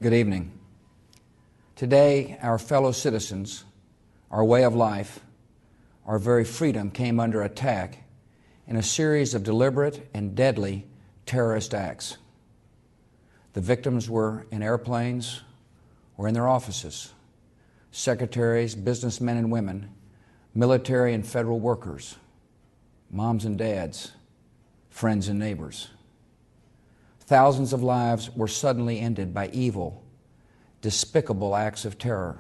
Good evening. Today, our fellow citizens, our way of life, our very freedom came under attack in a series of deliberate and deadly terrorist acts. The victims were in airplanes or in their offices, secretaries, businessmen and women, military and federal workers, moms and dads, friends and neighbors. Thousands of lives were suddenly ended by evil, despicable acts of terror.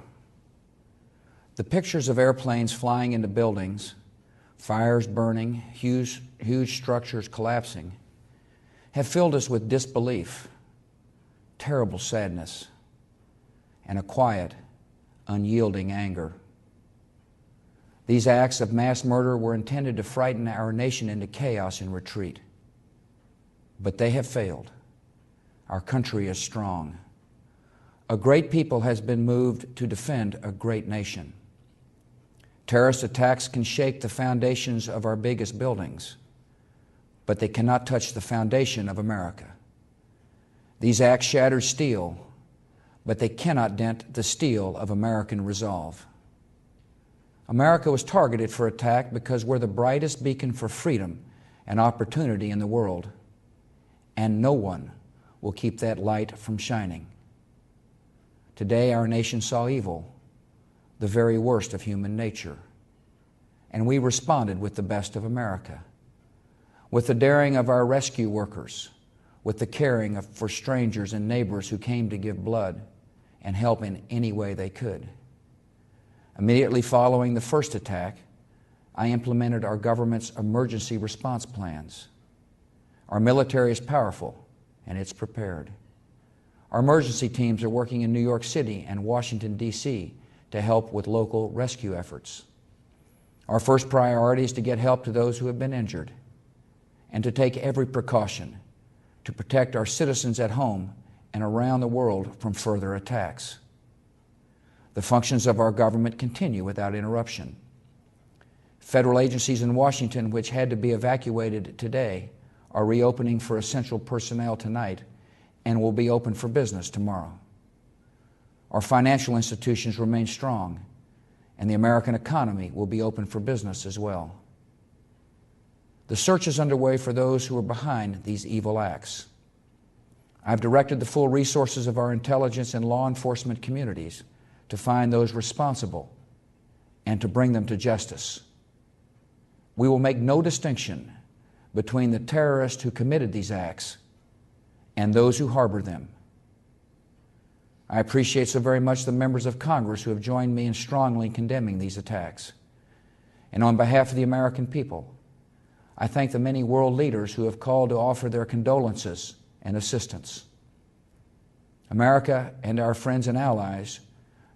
The pictures of airplanes flying into buildings, fires burning, huge structures collapsing, have filled us with disbelief, terrible sadness, and a quiet, unyielding anger. These acts of mass murder were intended to frighten our nation into chaos and retreat. But they have failed. Our country is strong. A great people has been moved to defend a great nation. Terrorist attacks can shake the foundations of our biggest buildings, but they cannot touch the foundation of America. These acts shattered steel, but they cannot dent the steel of American resolve. America was targeted for attack because we're the brightest beacon for freedom and opportunity in the world, and no one will keep that light from shining. Today, our nation saw evil, the very worst of human nature, and we responded with the best of America, with the daring of our rescue workers, with the caring for strangers and neighbors who came to give blood and help in any way they could. Immediately following the first attack, I implemented our government's emergency response plans. Our military is powerful, and it's prepared. Our emergency teams are working in New York City and Washington, D.C. to help with local rescue efforts. Our first priority is to get help to those who have been injured and to take every precaution to protect our citizens at home and around the world from further attacks. The functions of our government continue without interruption. Federal agencies in Washington, which had to be evacuated today, are reopening for essential personnel tonight and will be open for business tomorrow. Our financial institutions remain strong, and the American economy will be open for business as well. The search is underway for those who are behind these evil acts. I've directed the full resources of our intelligence and law enforcement communities to find those responsible and to bring them to justice. We will make no distinction between the terrorists who committed these acts and those who harbor them. I appreciate so very much the members of Congress who have joined me in strongly condemning these attacks. And on behalf of the American people, I thank the many world leaders who have called to offer their condolences and assistance. America and our friends and allies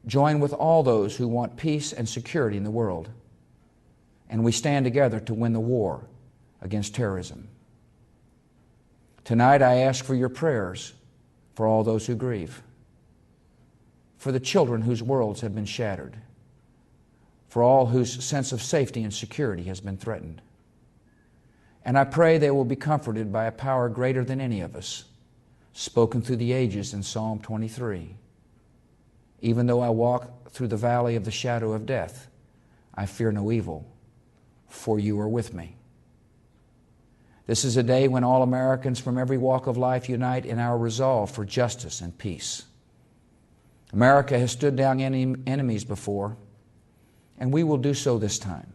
join with all those who want peace and security in the world, and we stand together to win the war against terrorism. Tonight, I ask for your prayers for all those who grieve, for the children whose worlds have been shattered, for all whose sense of safety and security has been threatened. And I pray they will be comforted by a power greater than any of us, spoken through the ages in Psalm 23. Even though I walk through the valley of the shadow of death, I fear no evil, for you are with me. This is a day when all Americans from every walk of life unite in our resolve for justice and peace. America has stood down enemies before, and we will do so this time.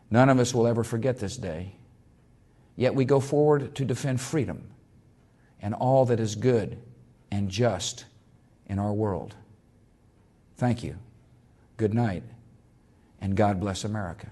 None of us will ever forget this day, yet we go forward to defend freedom and all that is good and just in our world. Thank you. Good night, and God bless America.